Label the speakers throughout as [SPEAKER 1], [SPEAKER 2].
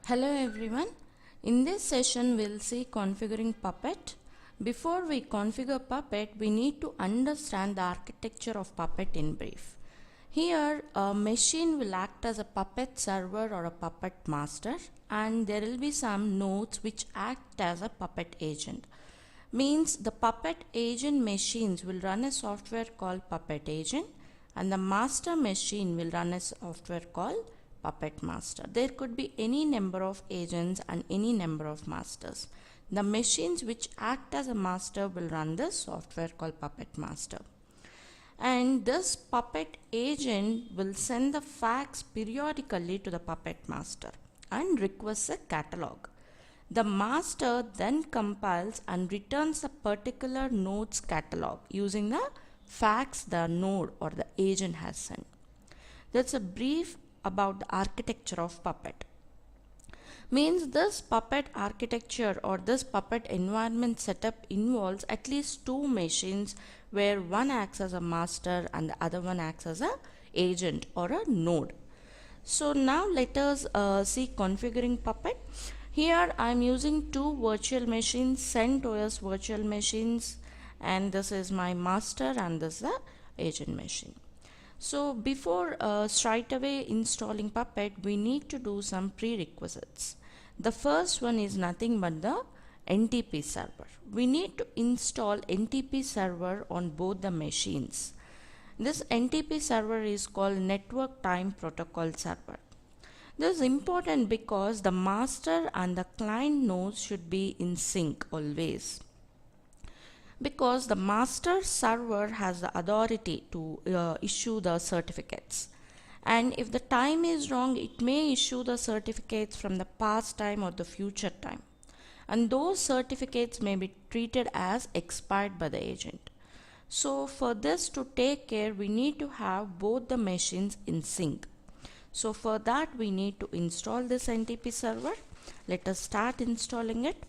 [SPEAKER 1] Hello everyone. In this session we'll see configuring Puppet. Before we configure Puppet, we need to understand the architecture of Puppet in brief. Here a machine will act as a Puppet server or a Puppet master, and there will be some nodes which act as a Puppet agent. Means the Puppet agent machines will run a software called Puppet agent, and the master machine will run a software called Puppet master. There could be any number of agents and any number of masters. The machines which act as a master will run the software called Puppet master. And this Puppet agent will send the fax periodically to the Puppet master and requests a catalog. The master then compiles and returns the particular node's catalog using the fax the node or the agent has sent. That's a brief about the architecture of Puppet. Means this Puppet architecture or this Puppet environment setup involves at least two machines where one acts as a master and the other one acts as a agent or a node. So now let us see configuring Puppet. Here I am using two virtual machines, Centos virtual machines, and this is my master and this is the agent machine. So before straight away installing Puppet, we need to do some prerequisites. The first one is nothing but the NTP server. We need to install NTP server on both the machines. This NTP server is called Network Time Protocol Server. This is important because the master and the client nodes should be in sync always. Because the master server has the authority to issue the certificates, and if the time is wrong, it may issue the certificates from the past time or the future time, and those certificates may be treated as expired by the agent. So for this to take care, we need to have both the machines in sync. So for that we need to install this NTP server. Let us start installing it.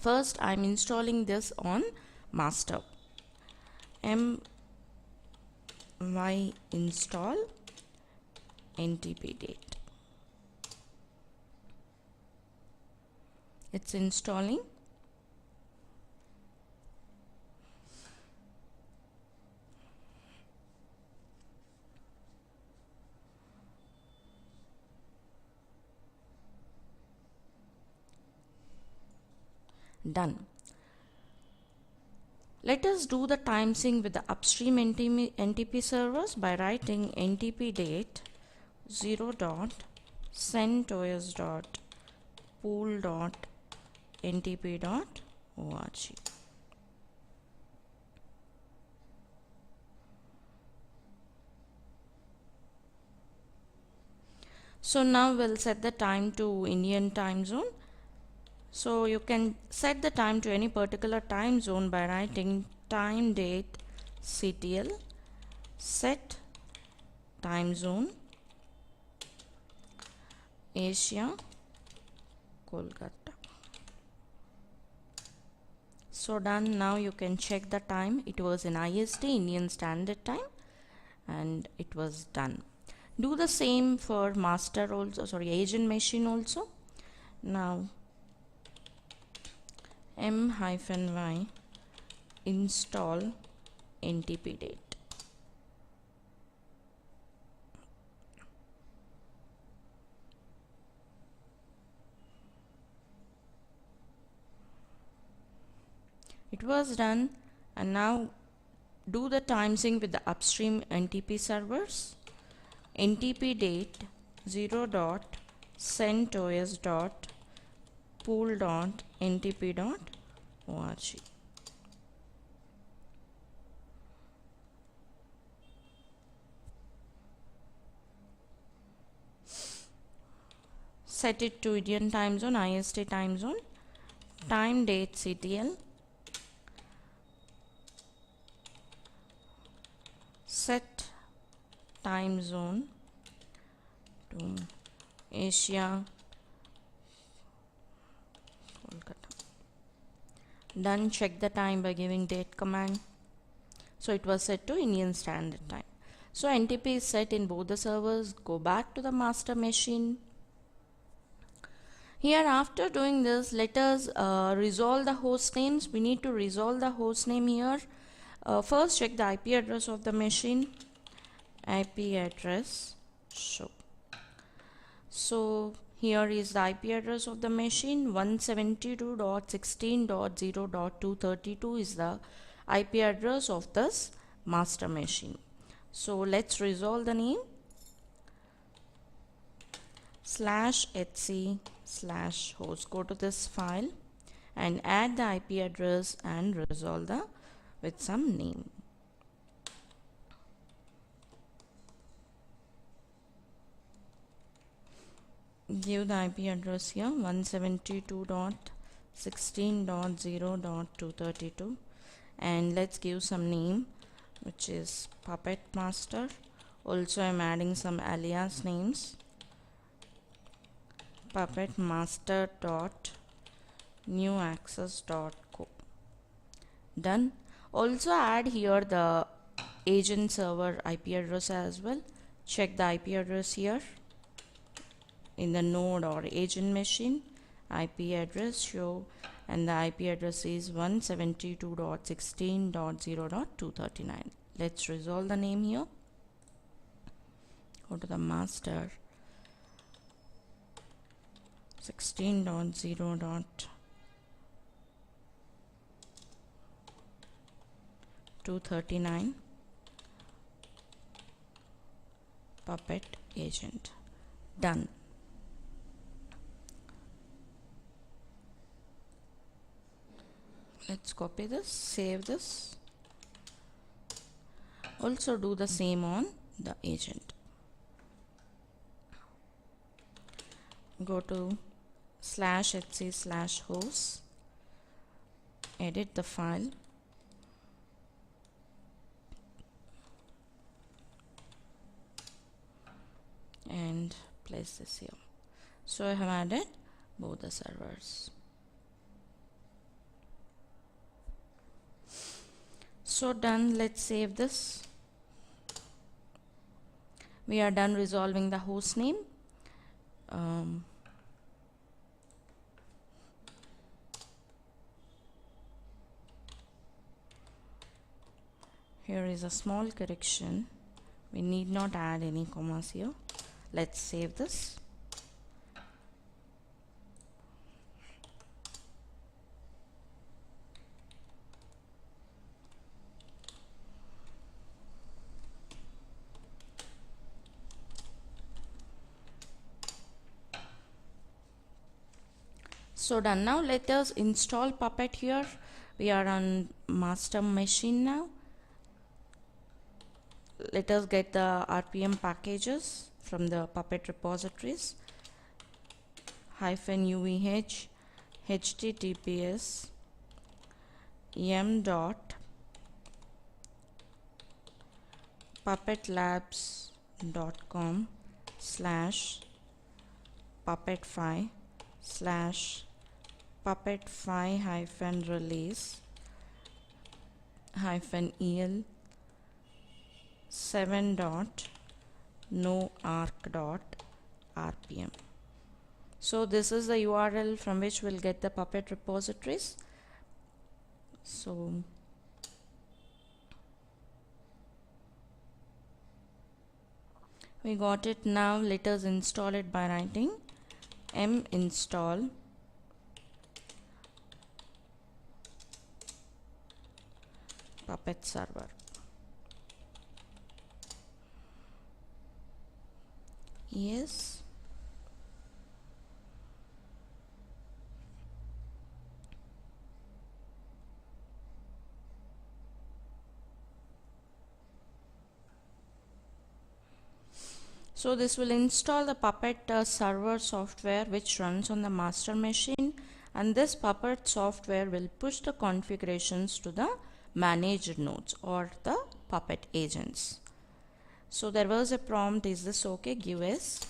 [SPEAKER 1] First I am installing this on master. My install NTP date. It's installing. Done. Let us do the time sync with the upstream NTP servers by writing NTP date 0.centos.pool.ntp.org. So now we'll set the time to Indian time zone. So you can set the time to any particular time zone by writing time date CTL set time zone Asia Kolkata. So done. Now you can check the time. It was in IST, Indian Standard Time, and it was done. Do the same for master also, agent machine also. Now m-y install NTP date. It was done, and now do the time sync with the upstream NTP servers. NTP date 0.centos.pool.ntp.org. Set it to Indian time zone, IST time zone, time date CTL, set time zone to Asia Kolkata. Done. Check the time by giving date command. So it was set to Indian Standard Time. So NTP is set in both the servers. Go back to the master machine. Here after doing this, let us resolve the host names. We need to resolve the host name here. First check the IP address of the machine. IP address show. So here is the IP address of the machine. 172.16.0.232 is the IP address of this master machine. So let's resolve the name. /etc/host. Go to this file and add the IP address and resolve the with some name. Give the IP address here 172.16.0.232 and let's give some name, which is Puppet Master. Also I'm adding some alias names. Puppet Master dot new access dot co. Done. Also add here the agent server IP address as well. Check the IP address here in the node or agent machine. IP address show and the IP address is 172.16.0.239. Let's resolve the name here. Go to the master 16.0.239 Puppet agent. Done. Let's copy this, save this. Also do the same on the agent. Go to /etc/host, edit the file, and place this here. So I have added both the servers. So done. Let's save this. We are done resolving the host name. Here is a small correction. We need not add any commas here. Let's save this. So done. Now let us install Puppet here. We are on master machine now. Let us get the RPM packages from the Puppet repositories. -uvh https puppet.lapscom/puppet5/release-el 7.noarc.rpm. So this is the URL from which we'll get the Puppet repositories. So we got it. Now let us install it by writing install Puppet server. Yes. So this will install the Puppet server software which runs on the master machine, and this Puppet software will push the configurations to the managed nodes or the Puppet agents. So there was a prompt, is this okay? Give yes.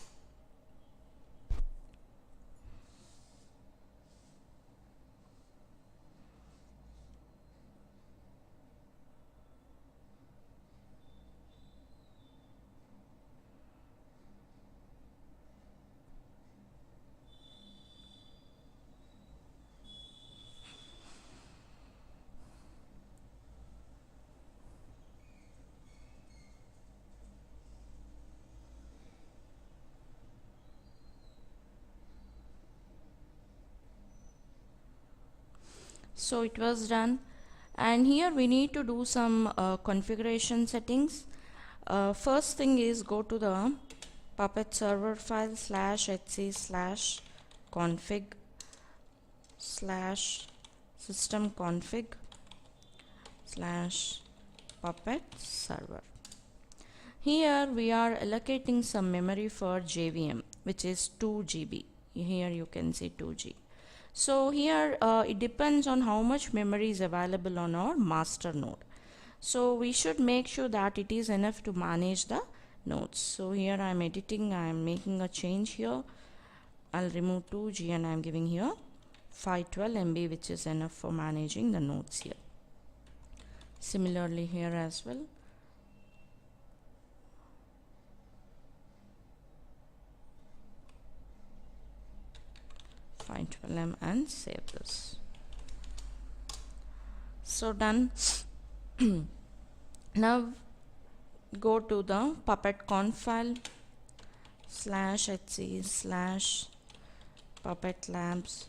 [SPEAKER 1] So it was done, and here we need to do some configuration settings. First thing is go to the Puppet server file /etc/config /system config /puppet server. Here we are allocating some memory for JVM, which is 2 GB. Here you can see 2 GB. So here it depends on how much memory is available on our master node. So we should make sure that it is enough to manage the nodes. So here I am editing, I am making a change here. I'll remove 2 GB and I am giving here 512 MB, which is enough for managing the nodes here. Similarly here as well. M and save this. So done. Now go to the puppet conf file /etc/puppet labs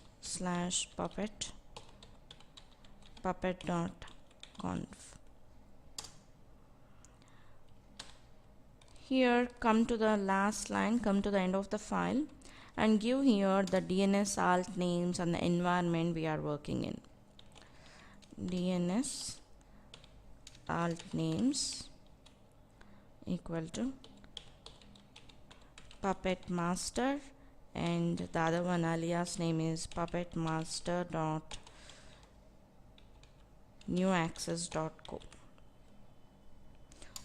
[SPEAKER 1] puppet.conf. Here come to the last line, come to the end of the file, and give here the DNS alt names and the environment we are working in. DNS alt names equal to puppet master, and the other one alias name is puppet master dot newaccess.co.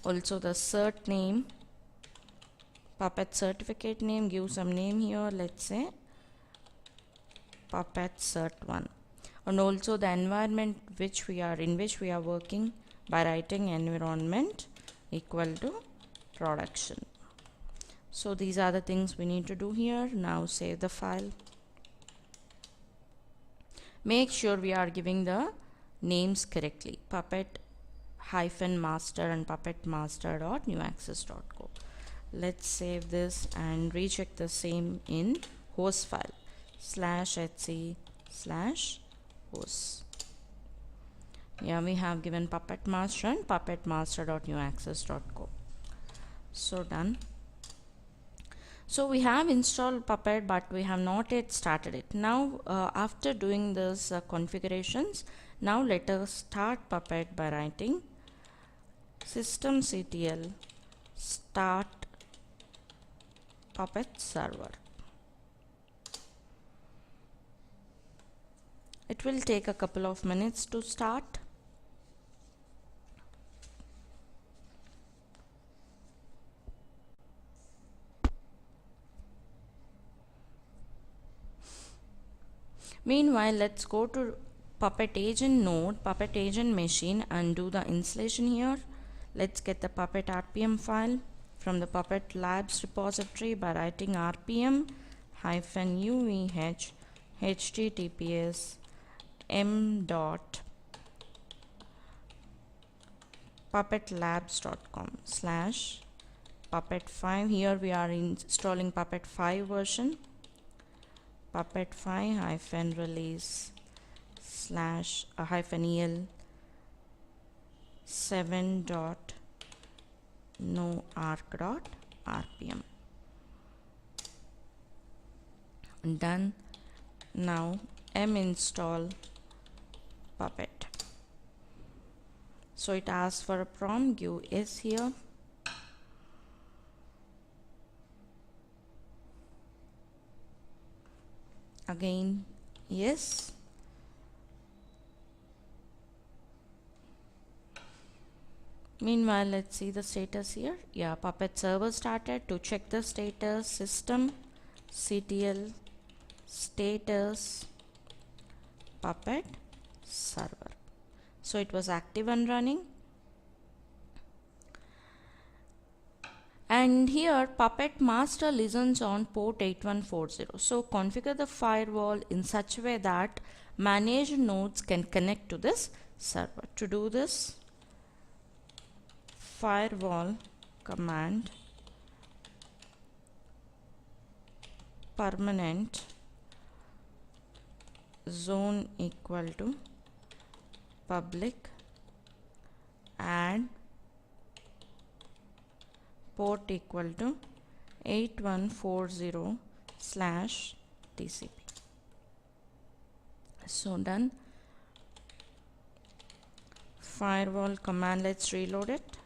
[SPEAKER 1] Also the cert name, puppet certificate name, give some name here, let's say puppet cert1, and also the environment in which we are working by writing environment equal to production. So these are the things we need to do here. Now save the file. Make sure we are giving the names correctly, puppet -master and puppet master.newaccess.co. Let's save this and recheck the same in host file /etc/host. Yeah, we have given puppet master and puppet master.newaccess.co. So done. So we have installed Puppet, but we have not yet started it. Now after doing this configurations, now let us start Puppet by writing systemctl start Puppet server. It will take a couple of minutes to start. Meanwhile, let's go to Puppet agent node, Puppet agent machine, and do the installation here. Let's get the Puppet RPM file from the Puppet labs repository by writing rpm -uvh https m.puppetlabs.com/puppet5. Here we are installing Puppet 5 version. Puppet 5 -release /-el 7.noarc.rpm. Done. Now install Puppet. So it asks for a prompt, give yes here. Again yes. Meanwhile, let's see the status here. Yeah, Puppet server started. To check the status, systemctl status Puppet server. So it was active and running. And here Puppet master listens on port 8140. So configure the firewall in such a way that managed nodes can connect to this server. To do this, firewall command permanent zone equal to public add port equal to 8140 slash TCP. So done. Firewall command, let's reload it.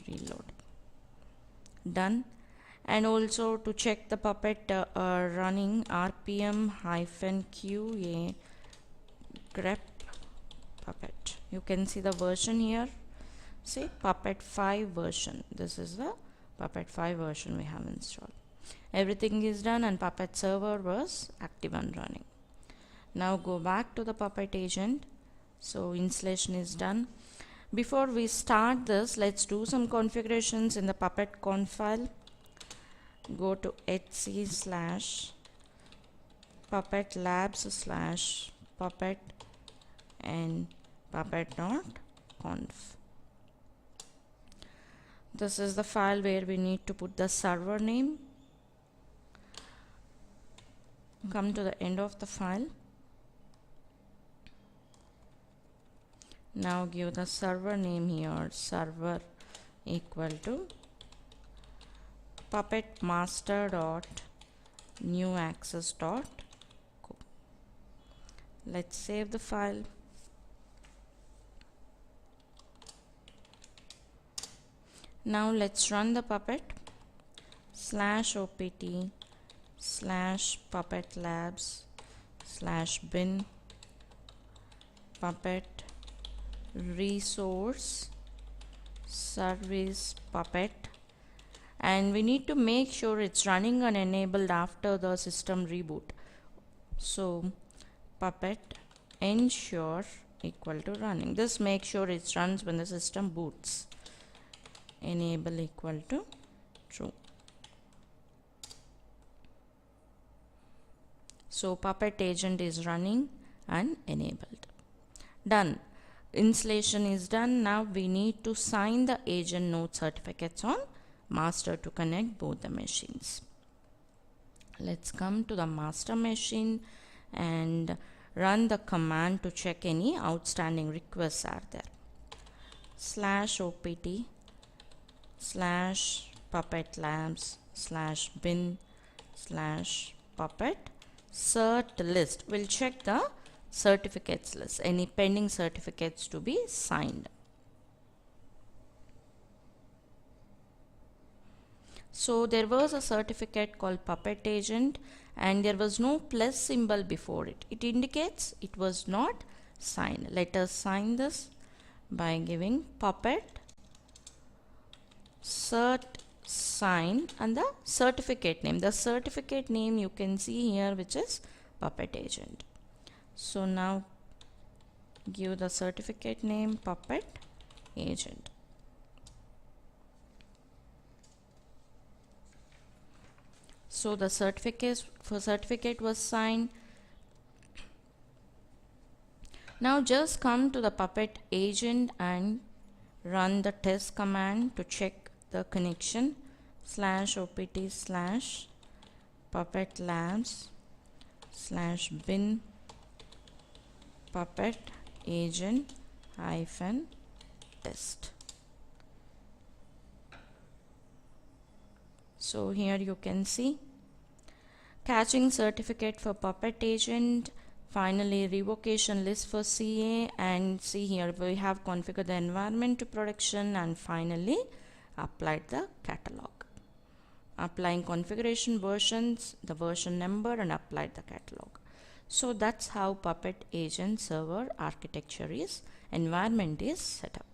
[SPEAKER 1] Reload. Done. And also to check the Puppet running rpm-qa grep Puppet. You can see the version here. See, Puppet 5 version. This is the Puppet 5 version we have installed. Everything is done and Puppet server was active and running. Now go back to the Puppet agent. So installation is done. Before we start this, let's do some configurations in the Puppet conf file. Go to etc/puppet labs/puppet and puppet.conf. This is the file where we need to put the server name. Come to the end of the file. Now give the server name here, server equal to puppet master dot new access dot co. Let's save the file. Now let's run the Puppet /opt/puppet labs/bin puppet resource service puppet, and we need to make sure it's running and enabled after the system reboot. So puppet ensure equal to running. This makes sure it runs when the system boots. Enable equal to true. So Puppet agent is running and enabled. Done. Installation is done. Now we need to sign the agent node certificates on master to connect both the machines. Let's come to the master machine and run the command to check any outstanding requests are there. /opt/puppet labs/bin/puppet cert list. We'll check the certificates list, any pending certificates to be signed. So there was a certificate called Puppet agent and there was no plus symbol before it. It indicates it was not signed. Let us sign this by giving Puppet cert sign and the certificate name. The certificate name you can see here, which is Puppet agent. So now give the certificate name Puppet agent. So the certificate was signed. Now just come to the Puppet agent and run the test command to check the connection /opt/puppet labs/bin puppet agent -test. So here you can see catching certificate for Puppet agent, finally revocation list for CA, and see here we have configured the environment to production and finally applied the catalog. Applying configuration versions, the version number, and applied the catalog. So that's how Puppet agent server architecture environment is set up.